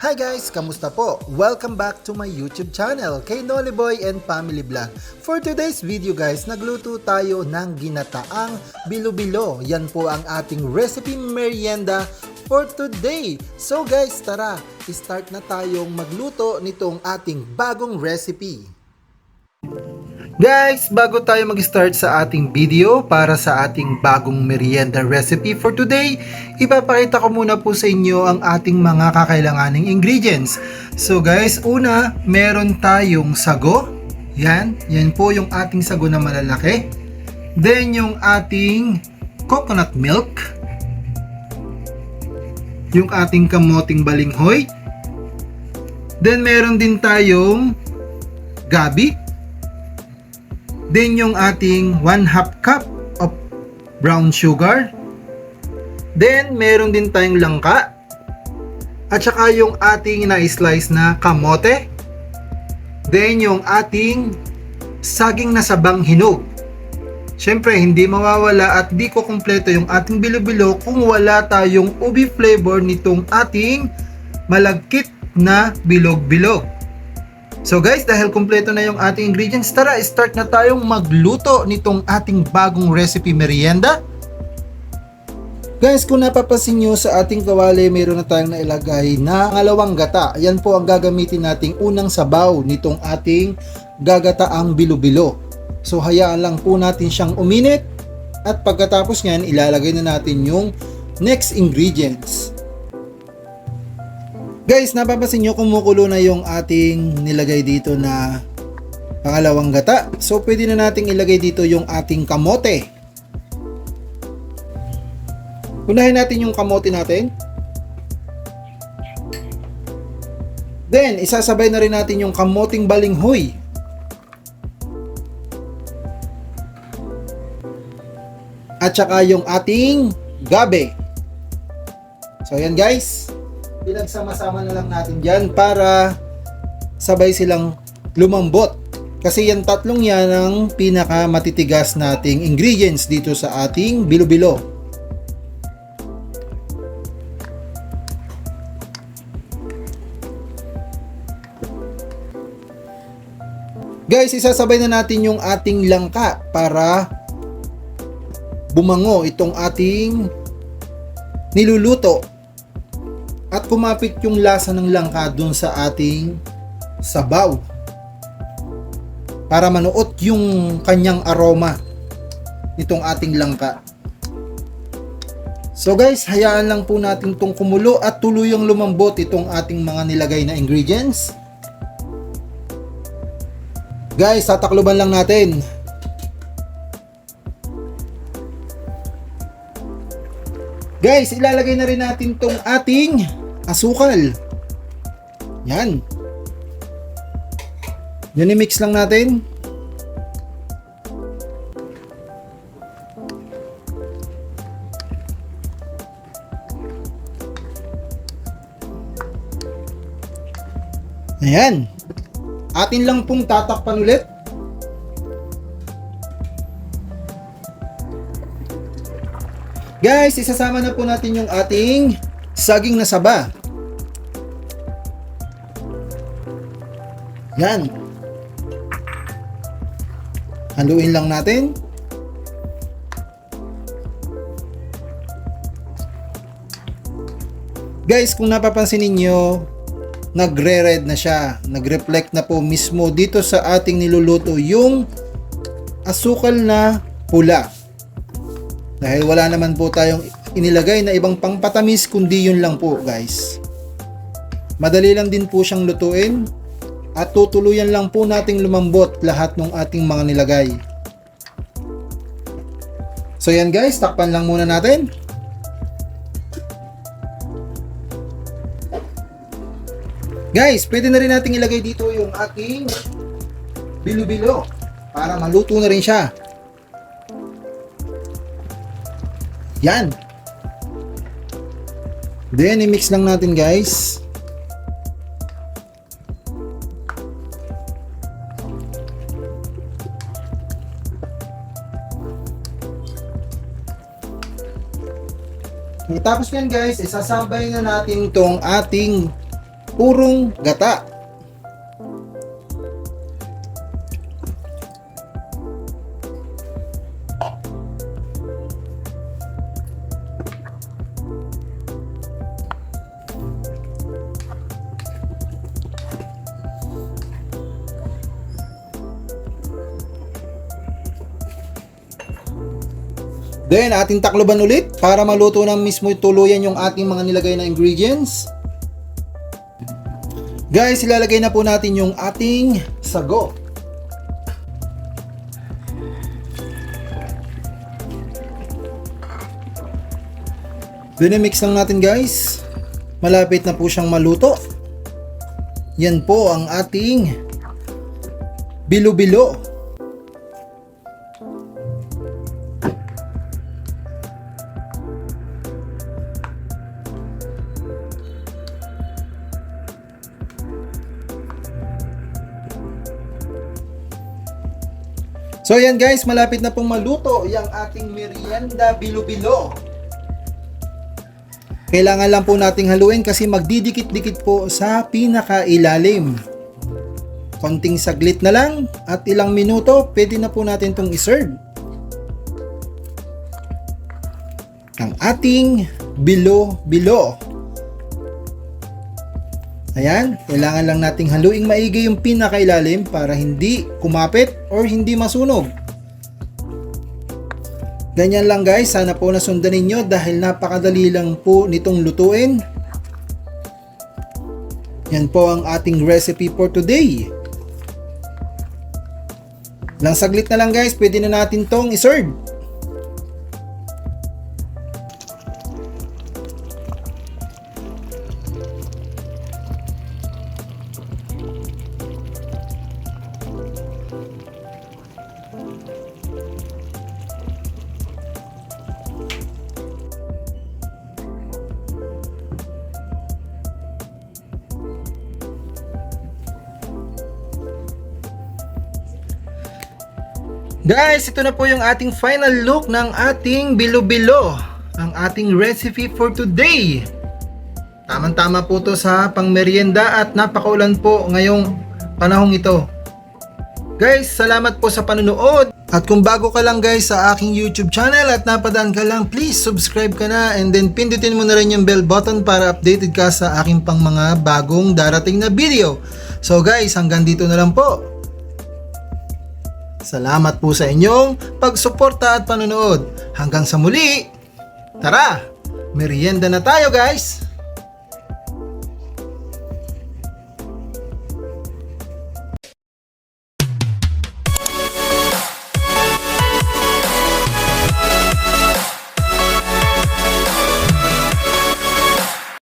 Hi guys! Kamusta po? Welcome back to my YouTube channel, kay Noliboy and Family Vlog. For today's video guys, nagluto tayo ng ginataang bilo-bilo. Yan po ang ating recipe merienda for today. So guys, tara, start na tayong magluto nitong ating bagong recipe. Guys, bago tayo mag-start sa ating video para sa ating bagong merienda recipe for today, ipapakita ko muna po sa inyo ang ating mga kakailanganing ingredients. So guys, una, meron tayong sago. Yan po yung ating sago na malalaki. Then yung ating coconut milk. Yung ating kamoting balinghoy. Then meron din tayong gabi. Then yung ating 1/2 cup of brown sugar. Then meron din tayong langka. At saka yung ating na-slice na kamote. Then yung ating saging na sabang hinog. Siyempre hindi mawawala at di ko kumpleto yung ating bilo-bilo kung wala tayong ubi flavor nitong ating malagkit na bilog-bilog. So guys, dahil kumpleto na yung ating ingredients, tara, start na tayong magluto nitong ating bagong recipe merienda. Guys, kung napapansin nyo sa ating kawali, mayroon na tayong nailagay na ngalawang gata. Yan po ang gagamitin nating unang sabaw nitong ating gagataang bilo-bilo. So hayaan lang po natin siyang uminit at pagkatapos nyan, ilalagay na natin yung next ingredients. Guys, napapansin nyo kumukulo na yung ating nilagay dito na pangalawang gata. So, pwede na nating ilagay dito yung ating kamote. Unahin natin yung kamote natin. Then, isasabay na rin natin yung kamoting balinghoy. At saka yung ating gabi. So, ayan guys. Pinagsama-sama na lang natin dyan para sabay silang lumambot. Kasi yan tatlong yan ang pinaka matitigas nating ingredients dito sa ating bilo-bilo. Guys, isasabay na natin yung ating langka para bumango itong ating niluluto. At kumapit yung lasa ng langka dun sa ating sabaw para manuot yung kanyang aroma nitong ating langka. So guys, hayaan lang po natin itong kumulo at tuluyang lumambot itong ating mga nilagay na ingredients. Guys, tatakluban lang natin. Guys, ilalagay na rin natin tong ating asukal. Yan. Yan, i-mix lang natin. Ayan. Atin lang pong tatakpan ulit. Guys, isasama na po natin yung ating saging na saba. Yan. Haluin lang natin. Guys, kung napapansin ninyo, nagre-red na siya. Nag-reflect na po mismo dito sa ating niluluto yung asukal na pula. Dahil wala naman po tayong inilagay na ibang pangpatamis kundi yun lang po guys. Madali lang din po siyang lutuin at tutuluyan lang po nating lumambot lahat ng ating mga nilagay. So yan guys, takpan lang muna natin. Guys, pwede na rin nating ilagay dito yung ating bilo-bilo para maluto na rin siya. Yan. Then, i-mix lang natin guys. Tapos yan guys, isasabay na natin itong ating purong gata. Then, ating takloban ulit para maluto ng mismo tuluyan yung ating mga nilagay na ingredients. Guys, ilalagay na po natin yung ating sago. Mix lang natin guys. Malapit na po siyang maluto. Yan po ang ating bilo-bilo. So yan guys, malapit na pong maluto yung ating merienda bilo-bilo. Kailangan lang po nating haluin kasi magdidikit-dikit po sa pinakailalim. Konting saglit na lang at ilang minuto, pwede na po natin itong iserve. Ang ating bilo-bilo. Ayan, kailangan lang nating haluing maigi yung pinakailalim para hindi kumapit or hindi masunog. Ganyan lang guys, sana po nasundan ninyo dahil napakadali lang po nitong lutuin. Yan po ang ating recipe for today. Lang saglit na lang guys, pwede na natin tong iserve. Guys, ito na po yung ating final look ng ating bilo-bilo. Ang ating recipe for today. Tamang-tama po to sa pangmerienda at napakaulan po ngayong panahong ito. Guys, salamat po sa panunood. At kung bago ka lang guys sa aking YouTube channel at napadaan ka lang, please subscribe ka na and then pindutin mo na rin yung bell button para updated ka sa aking pang mga bagong darating na video. So guys, hanggang dito na lang po. Salamat po sa inyong pagsuporta at panonood. Hanggang sa muli, tara, merienda na tayo guys!